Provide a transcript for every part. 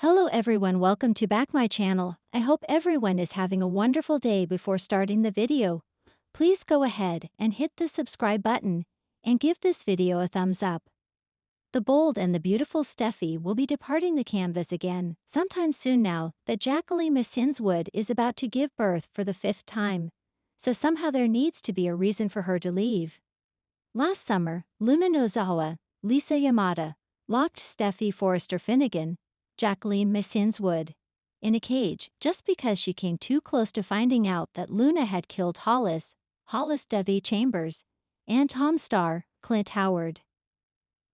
Hello everyone, welcome to back my channel. I hope everyone is having a wonderful day. Before starting the video, please go ahead and hit the subscribe button and give this video a thumbs up. The bold and the beautiful Steffi will be departing the canvas again sometime soon now that Jacqueline Wood is about to give birth for the 5th time, so somehow there needs to be a reason for her to leave. Last summer, Luna Nozawa, Lisa Yamada, locked Steffi Forrester Finnegan, Jacqueline Wood, in a cage just because she came too close to finding out that Luna had killed Hollis Devi Chambers, and Tom Starr, Clint Howard.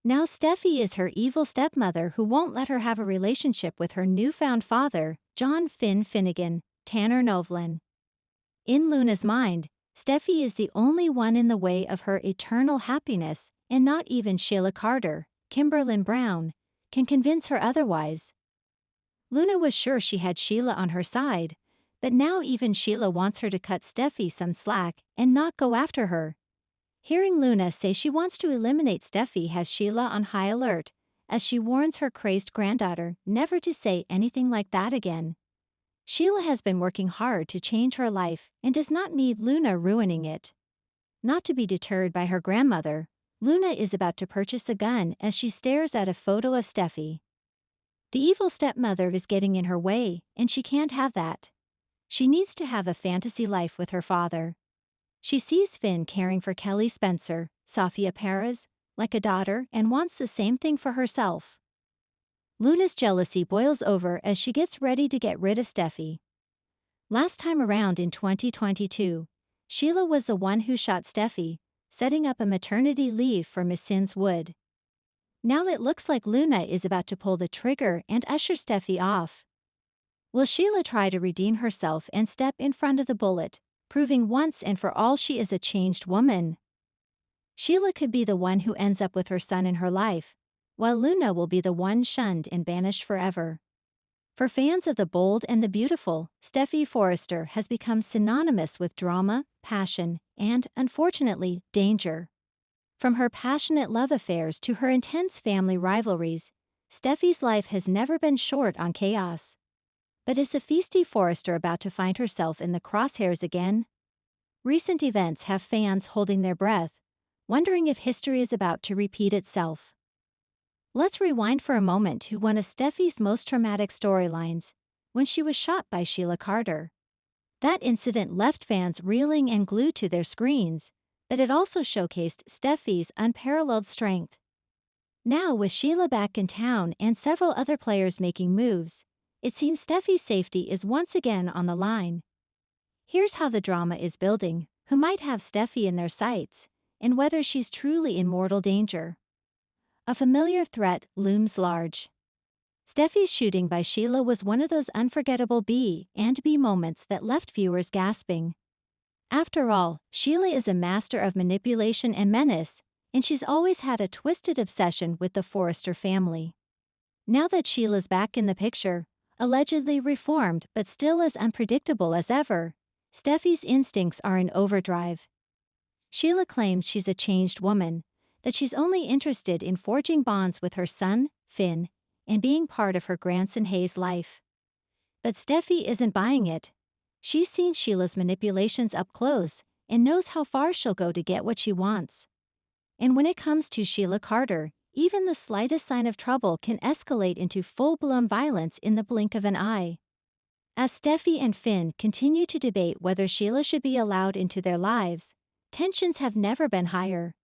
Now Steffi is her evil stepmother who won't let her have a relationship with her newfound father, John Finnegan, Tanner Novlin. In Luna's mind, Steffi is the only one in the way of her eternal happiness, and not even Sheila Carter, Kimberlyn Brown, can convince her otherwise. Luna was sure she had Sheila on her side, but now even Sheila wants her to cut Steffi some slack and not go after her. Hearing Luna say she wants to eliminate Steffi has Sheila on high alert, as she warns her crazed granddaughter never to say anything like that again. Sheila has been working hard to change her life and does not need Luna ruining it. Not to be deterred by her grandmother, Luna is about to purchase a gun as she stares at a photo of Steffi. The evil stepmother is getting in her way, and she can't have that. She needs to have a fantasy life with her father. She sees Finn caring for Kelly Spencer, Sofia Perez, like a daughter and wants the same thing for herself. Luna's jealousy boils over as she gets ready to get rid of Steffi. Last time around in 2022, Sheila was the one who shot Steffi, setting up a maternity leave for Miss Wood. Now it looks like Luna is about to pull the trigger and usher Steffi off. Will Sheila try to redeem herself and step in front of the bullet, proving once and for all she is a changed woman? Sheila could be the one who ends up with her son in her life, while Luna will be the one shunned and banished forever. For fans of the bold and the beautiful, Steffi Forrester has become synonymous with drama, passion, and, unfortunately, danger. From her passionate love affairs to her intense family rivalries, Steffi's life has never been short on chaos. But is the feisty Forrester about to find herself in the crosshairs again? Recent events have fans holding their breath, wondering if history is about to repeat itself. Let's rewind for a moment to one of Steffi's most traumatic storylines, when she was shot by Sheila Carter. That incident left fans reeling and glued to their screens, but it also showcased Steffi's unparalleled strength. Now with Sheila back in town and several other players making moves, it seems Steffi's safety is once again on the line. Here's how the drama is building, who might have Steffi in their sights, and whether she's truly in mortal danger. A familiar threat looms large. Steffi's shooting by Sheila was one of those unforgettable B moments that left viewers gasping. After all, Sheila is a master of manipulation and menace, and she's always had a twisted obsession with the Forrester family. Now that Sheila's back in the picture, allegedly reformed but still as unpredictable as ever, Steffi's instincts are in overdrive. Sheila claims she's a changed woman, that she's only interested in forging bonds with her son, Finn, and being part of her grandson Hayes' life. But Steffi isn't buying it. She's seen Sheila's manipulations up close and knows how far she'll go to get what she wants. And when it comes to Sheila Carter, even the slightest sign of trouble can escalate into full-blown violence in the blink of an eye. As Steffi and Finn continue to debate whether Sheila should be allowed into their lives, tensions have never been higher.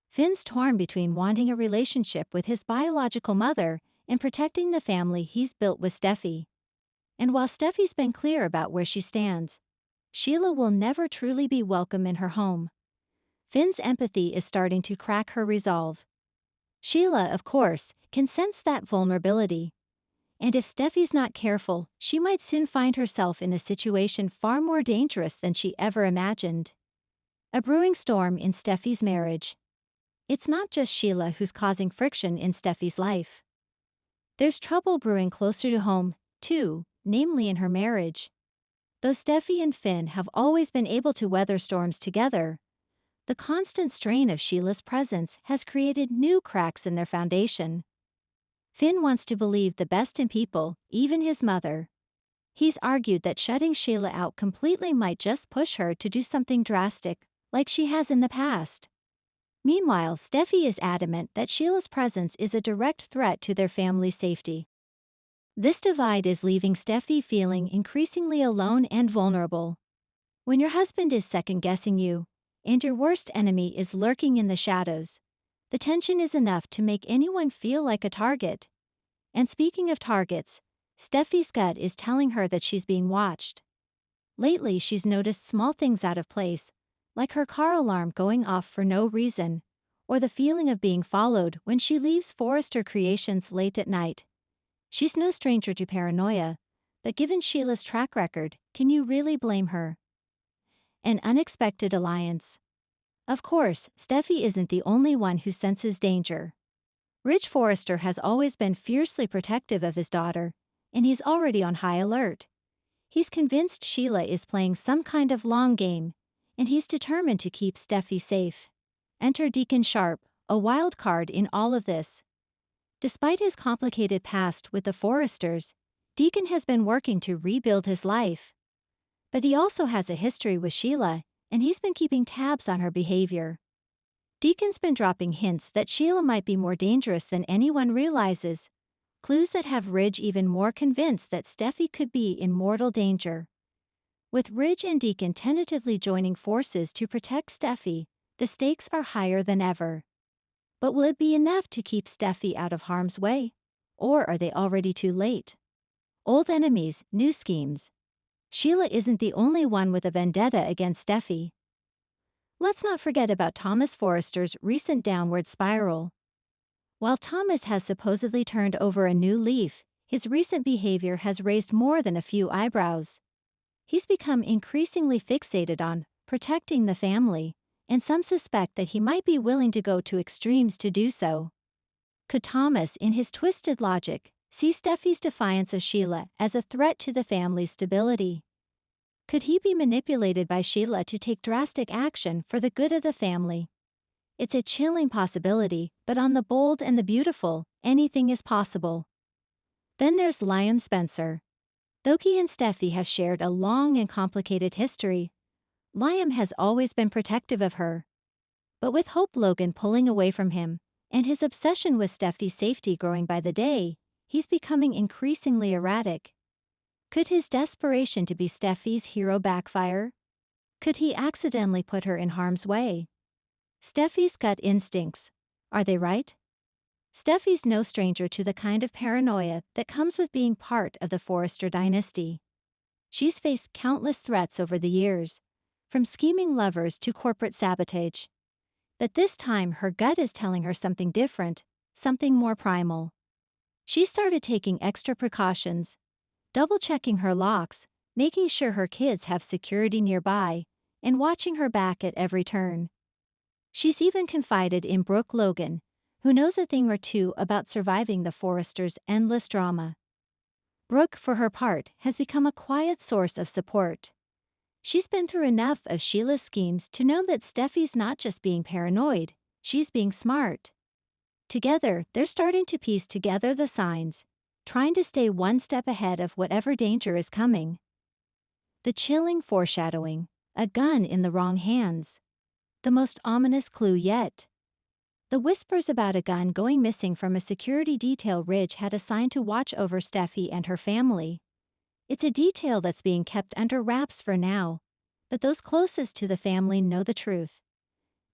Finn's torn between wanting a relationship with his biological mother and protecting the family he's built with Steffi. And while Steffi's been clear about where she stands, Sheila will never truly be welcome in her home. Finn's empathy is starting to crack her resolve. Sheila, of course, can sense that vulnerability. And if Steffi's not careful, she might soon find herself in a situation far more dangerous than she ever imagined. A brewing storm in Steffi's marriage. It's not just Sheila who's causing friction in Steffi's life. There's trouble brewing closer to home, too, namely in her marriage. Though Steffi and Finn have always been able to weather storms together, the constant strain of Sheila's presence has created new cracks in their foundation. Finn wants to believe the best in people, even his mother. He's argued that shutting Sheila out completely might just push her to do something drastic, like she has in the past. Meanwhile, Steffy is adamant that Sheila's presence is a direct threat to their family's safety. This divide is leaving Steffy feeling increasingly alone and vulnerable. When your husband is second-guessing you, and your worst enemy is lurking in the shadows, the tension is enough to make anyone feel like a target. And speaking of targets, Steffy's gut is telling her that she's being watched. Lately, she's noticed small things out of place, like her car alarm going off for no reason, or the feeling of being followed when she leaves Forrester Creations late at night. She's no stranger to paranoia, but given Sheila's track record, can you really blame her? An unexpected alliance. Of course, Steffy isn't the only one who senses danger. Ridge Forrester has always been fiercely protective of his daughter, and he's already on high alert. He's convinced Sheila is playing some kind of long game, and he's determined to keep Steffy safe. Enter Deacon Sharp, a wild card in all of this. Despite his complicated past with the Forresters, Deacon has been working to rebuild his life. But he also has a history with Sheila, and he's been keeping tabs on her behavior. Deacon's been dropping hints that Sheila might be more dangerous than anyone realizes, clues that have Ridge even more convinced that Steffy could be in mortal danger. With Ridge and Deacon tentatively joining forces to protect Steffy, the stakes are higher than ever. But will it be enough to keep Steffy out of harm's way? Or are they already too late? Old enemies, new schemes. Sheila isn't the only one with a vendetta against Steffy. Let's not forget about Thomas Forrester's recent downward spiral. While Thomas has supposedly turned over a new leaf, his recent behavior has raised more than a few eyebrows. He's become increasingly fixated on protecting the family, and some suspect that he might be willing to go to extremes to do so. Could Thomas, in his twisted logic, see Steffy's defiance of Sheila as a threat to the family's stability? Could he be manipulated by Sheila to take drastic action for the good of the family? It's a chilling possibility, but on the bold and the beautiful, anything is possible. Then there's Liam Spencer. Though he and Steffy have shared a long and complicated history, Liam has always been protective of her. But with Hope Logan pulling away from him, and his obsession with Steffy's safety growing by the day, he's becoming increasingly erratic. Could his desperation to be Steffy's hero backfire? Could he accidentally put her in harm's way? Steffy's gut instincts, are they right? Steffy's no stranger to the kind of paranoia that comes with being part of the Forrester dynasty. She's faced countless threats over the years, from scheming lovers to corporate sabotage. But this time her gut is telling her something different, something more primal. She started taking extra precautions, double-checking her locks, making sure her kids have security nearby, and watching her back at every turn. She's even confided in Brooke Logan, who knows a thing or two about surviving the Forresters' endless drama. Brooke, for her part, has become a quiet source of support. She's been through enough of Sheila's schemes to know that Steffy's not just being paranoid, she's being smart. Together, they're starting to piece together the signs, trying to stay one step ahead of whatever danger is coming. The chilling foreshadowing, a gun in the wrong hands. The most ominous clue yet. The whispers about a gun going missing from a security detail Ridge had assigned to watch over Steffy and her family. It's a detail that's being kept under wraps for now, but those closest to the family know the truth.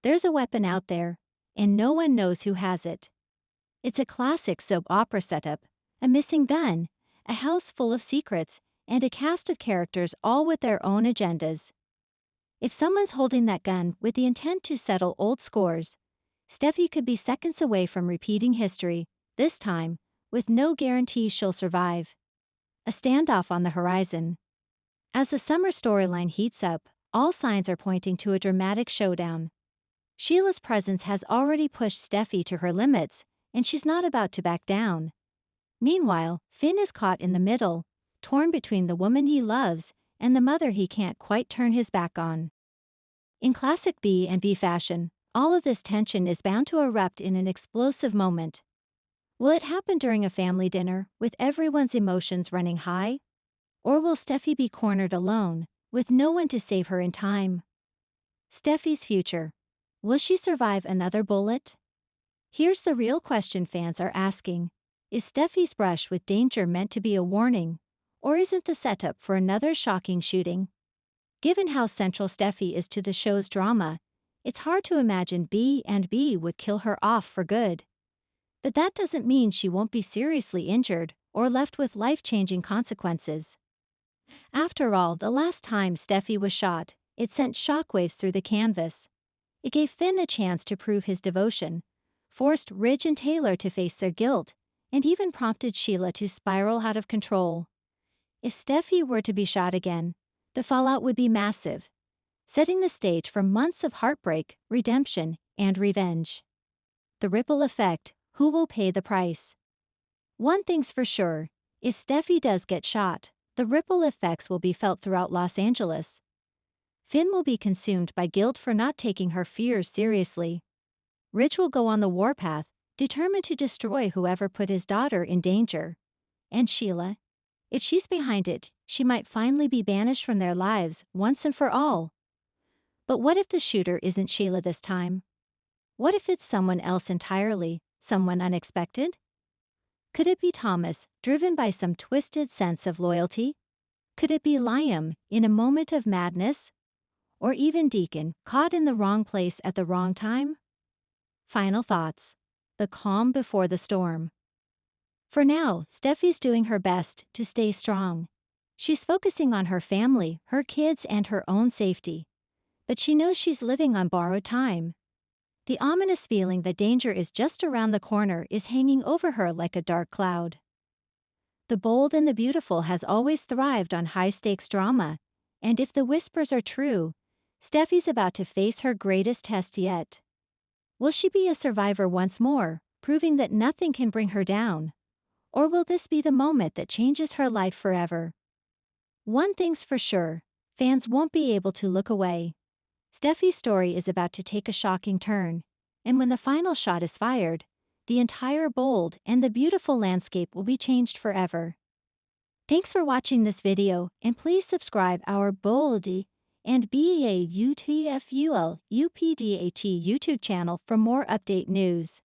There's a weapon out there, and no one knows who has it. It's a classic soap opera setup, a missing gun, a house full of secrets, and a cast of characters all with their own agendas. If someone's holding that gun with the intent to settle old scores, Steffy could be seconds away from repeating history, this time, with no guarantee she'll survive. A standoff on the horizon. As the summer storyline heats up, all signs are pointing to a dramatic showdown. Sheila's presence has already pushed Steffy to her limits, and she's not about to back down. Meanwhile, Finn is caught in the middle, torn between the woman he loves and the mother he can't quite turn his back on. In classic B&B fashion, all of this tension is bound to erupt in an explosive moment. Will it happen during a family dinner, with everyone's emotions running high? Or will Steffi be cornered alone, with no one to save her in time? Steffi's future. Will she survive another bullet? Here's the real question fans are asking. Is Steffi's brush with danger meant to be a warning? Or is it the setup for another shocking shooting? Given how central Steffi is to the show's drama, it's hard to imagine B&B would kill her off for good. But that doesn't mean she won't be seriously injured or left with life-changing consequences. After all, the last time Steffi was shot, it sent shockwaves through the canvas. It gave Finn a chance to prove his devotion, forced Ridge and Taylor to face their guilt, and even prompted Sheila to spiral out of control. If Steffi were to be shot again, the fallout would be massive, setting the stage for months of heartbreak, redemption, and revenge. The ripple effect: who will pay the price? One thing's for sure, if Steffi does get shot, the ripple effects will be felt throughout Los Angeles. Finn will be consumed by guilt for not taking her fears seriously. Ridge will go on the warpath, determined to destroy whoever put his daughter in danger. And Sheila? If she's behind it, she might finally be banished from their lives once and for all. But what if the shooter isn't Sheila this time? What if it's someone else entirely, someone unexpected? Could it be Thomas, driven by some twisted sense of loyalty? Could it be Liam, in a moment of madness? Or even Deacon, caught in the wrong place at the wrong time? Final thoughts. The calm before the storm. For now, Steffi's doing her best to stay strong. She's focusing on her family, her kids, and her own safety. But she knows she's living on borrowed time. The ominous feeling that danger is just around the corner is hanging over her like a dark cloud. The bold and the beautiful has always thrived on high-stakes drama, and if the whispers are true, Steffi's about to face her greatest test yet. Will she be a survivor once more, proving that nothing can bring her down? Or will this be the moment that changes her life forever? One thing's for sure, fans won't be able to look away. Steffi's story is about to take a shocking turn, and when the final shot is fired, the entire bold and the beautiful landscape will be changed forever. Thanks for watching this video, and please subscribe our Bold and BAUTFUL UPDAT YouTube channel for more update news.